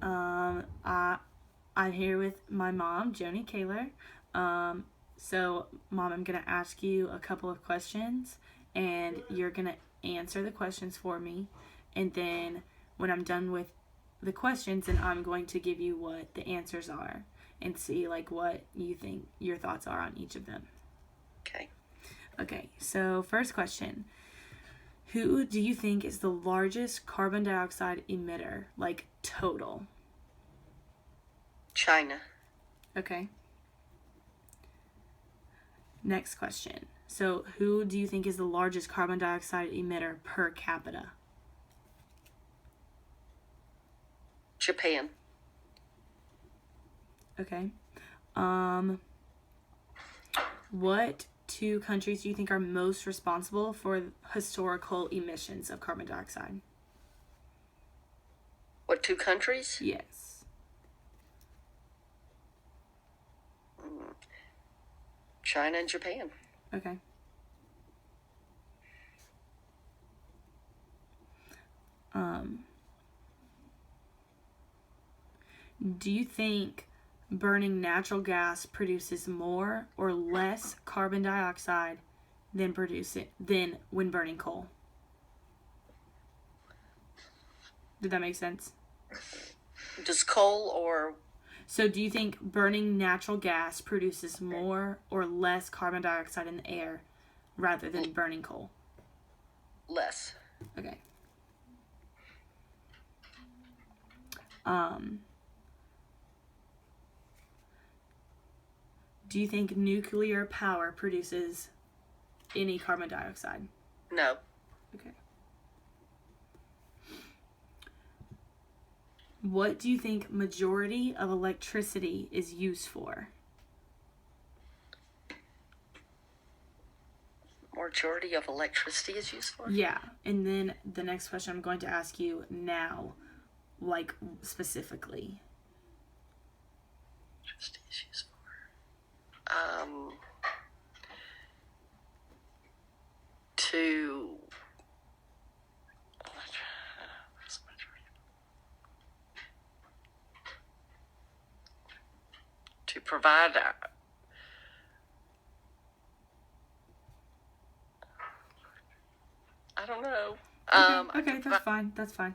I'm here with my mom, Joanie Koehler. So, Mom, I'm going to ask you a couple of questions, and you're going to answer the questions for me. And then, when I'm done with the questions, then I'm going to give you what the answers are and see like what you think your thoughts are on each of them. Okay. Okay. So, first question: who do you think is the largest carbon dioxide emitter, like total? China. Okay. Next question. So, who do you think is the largest carbon dioxide emitter per capita? Japan. Okay. What two countries do you think are most responsible for historical emissions of carbon dioxide? What, two countries? Yes. China and Japan. Okay. Do you think burning natural gas produces more or less carbon dioxide than when burning coal? Did that make sense? Does coal or... So do you think burning natural gas produces more or less carbon dioxide in the air rather than burning coal? Less. Okay. Do you think nuclear power produces any carbon dioxide? No. Okay. What do you think majority of electricity is used for? Majority of electricity is used for? Yeah. And then the next question I'm going to ask you now, like specifically. Electricity is used for. To provide I don't know. Okay, that's fine.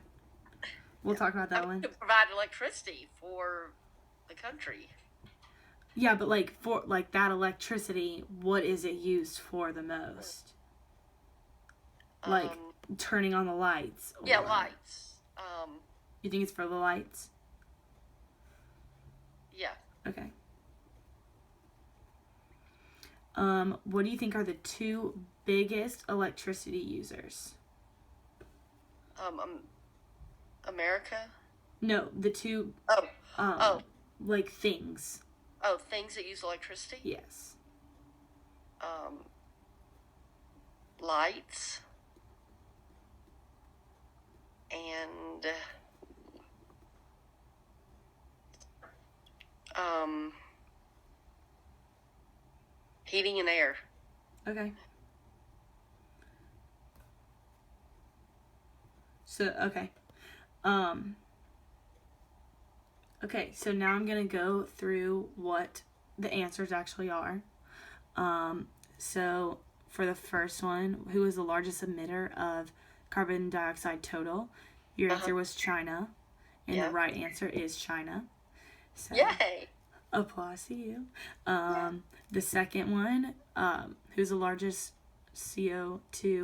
We'll talk about that one. To provide electricity for the country. Yeah, but like for like that electricity, what is it used for the most? Like turning on the lights. Yeah, lights. You think it's for the lights? Yeah. Okay. What do you think are the two biggest electricity users? America? No, the two. Like things. Oh, things that use electricity? Yes. Lights. And heating and air. Okay. So, okay. Okay, so now I'm going to go through what the answers actually are. So, for the first one, who is the largest emitter of carbon dioxide total? Your answer was China, and the right answer is China. So, yay! Applause to you. The second one, who's the largest CO2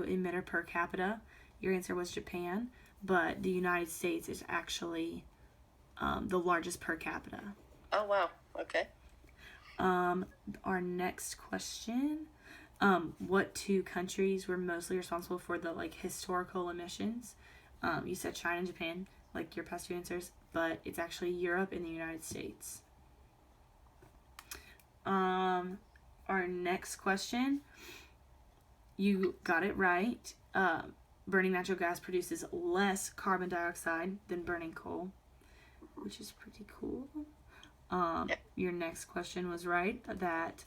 emitter per capita? Your answer was Japan, but the United States is actually the largest per capita. Oh, wow. Okay. Our next question, what two countries were mostly responsible for the like historical emissions? You said China and Japan, like your past two answers, but it's actually Europe and the United States. Our next question, you got it right. Burning natural gas produces less carbon dioxide than burning coal, which is pretty cool. Your next question was right, that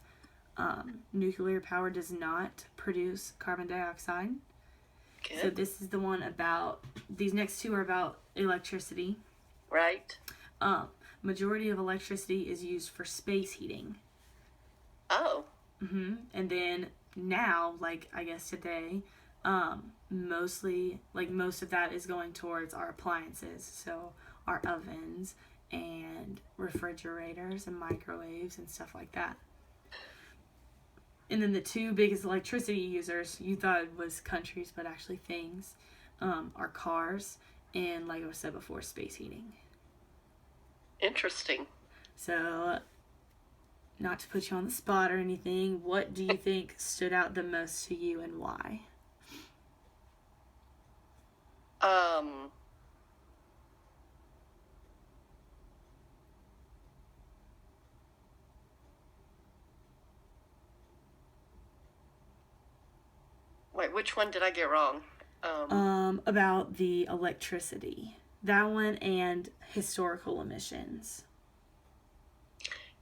nuclear power does not produce carbon dioxide. Good. So this is the one about, these next two are about electricity. Right. Majority of electricity is used for space heating. Oh. And then now, like I guess today, mostly, like most of that is going towards our appliances. So our ovens and refrigerators and microwaves and stuff like that. And then the two biggest electricity users, you thought it was countries, but actually things, are cars and, like I said before, space heating. Interesting. So, not to put you on the spot or anything, what do you think stood out the most to you and why? Wait, which one did I get wrong? About the electricity. That one and historical emissions.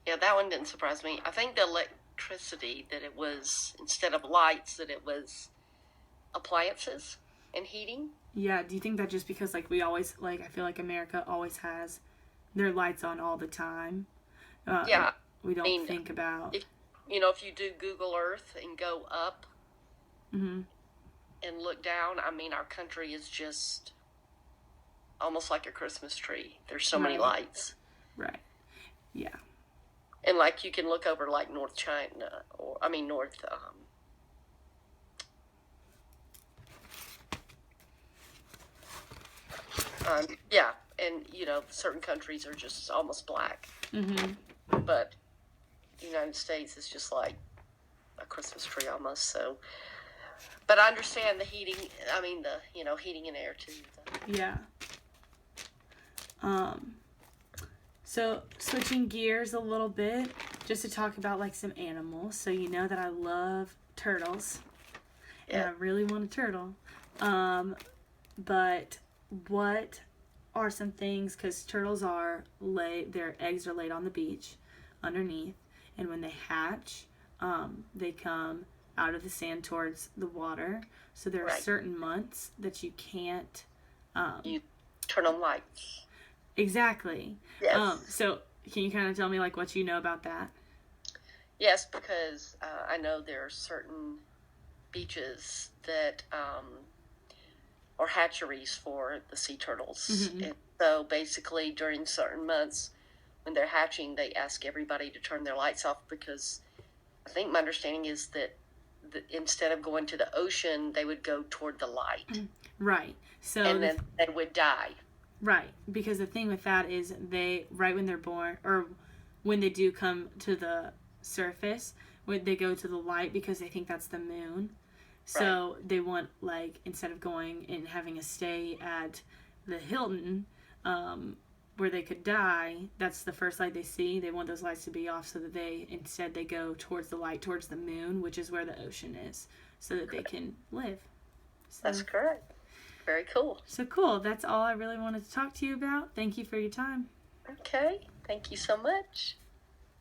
Yeah, that one didn't surprise me. I think the electricity, that it was, instead of lights, that it was appliances and heating. Yeah, do you think that just because, like, we always, like, I feel like America always has their lights on all the time? Yeah. We don't think about... If you do Google Earth and go up and look down, I mean, our country is just almost like a Christmas tree. There's so many lights. Right. Yeah. And, like, you can look over, like, North China, North... yeah, and, certain countries are just almost black. But the United States is just like a Christmas tree almost, so... But I understand the heating, heating and air, too. Yeah. So, switching gears a little bit, just to talk about, like, some animals. So, you know that I love turtles. Yeah. And I really want a turtle. But what are some things, because turtles their eggs are laid on the beach underneath, and when they hatch, they come out of the sand towards the water. So there are certain months that you can't... you turn on lights. Exactly. Yes. So can you kind of tell me, like, what you know about that? Yes, because I know there are certain beaches that are hatcheries for the sea turtles. And so basically during certain months when they're hatching, they ask everybody to turn their lights off, because I think my understanding is that instead of going to the ocean, they would go toward the light. Right. So and then they would die. Right. Because the thing with that is right when they're born, or when they do come to the surface, when they go to the light because they think that's the moon. So they want, like, instead of going and having a stay at the Hilton, where they could die, that's the first light they see. They want those lights to be off so that instead they go towards the light, towards the moon, which is where the ocean is, so that they can live. So, that's correct. Very cool. So cool. That's all I really wanted to talk to you about. Thank you for your time. Okay. Thank you so much.